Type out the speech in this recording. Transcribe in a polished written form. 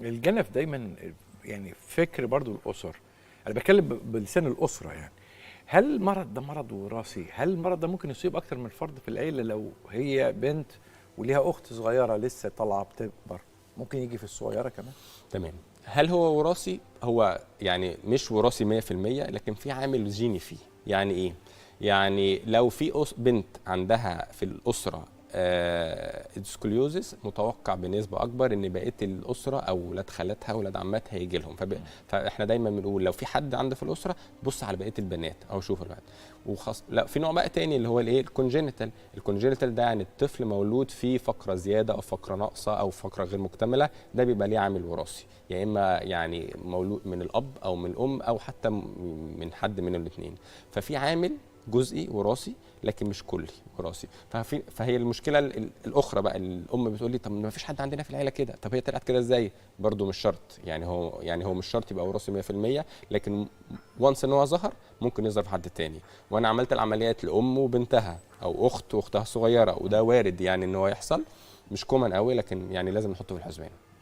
الجنف دايما يعني فكر برضو الاسر، انا بتكلم بلسان الاسره يعني. هل المرض ده مرض وراثي؟ هل المرض ده ممكن يصيب اكتر من فرد في العيله؟ لو هي بنت وليها اخت صغيره لسه طالعه بتكبر، ممكن يجي في الصغيره كمان؟ تمام. هل هو وراثي؟ هو يعني مش وراثي 100%، لكن في عامل جيني فيه. يعني ايه؟ يعني لو في بنت عندها في الاسره سكوليوزس، متوقع بنسبه اكبر ان بقيه الاسره او ولاد خالاتها ولاد عماتها يجي لهم. فاحنا دايما بنقول لو في حد عنده في الاسره، بص على بقيه البنات او شوف البنات. لا، في نوع بقى تاني اللي هو الايه، الكونجينيتال. الكونجينيتال ده يعني الطفل مولود فيه فقره زياده او فقره ناقصه او فقره غير مكتمله، ده بيبقى ليه عامل وراثي، يا اما يعني مولود من الاب او من الام او حتى من حد من الاثنين. ففي عامل جزئي وراثي لكن مش كلي وراثي. فهي المشكله الاخرى بقى، الام بتقول لي طب ما فيش حد عندنا في العيله كده، طب هي طلعت كده ازاي؟ برضو مش شرط، يعني هو مش شرط يبقى وراثي 100%، لكن وانس ان هو ظهر ممكن يظهر في حد تاني. وانا عملت العمليات لام وبنتها او اخت واختها الصغيره، وده وارد يعني ان هو يحصل، مش كومن قوي، لكن يعني لازم نحطه في الحسبان.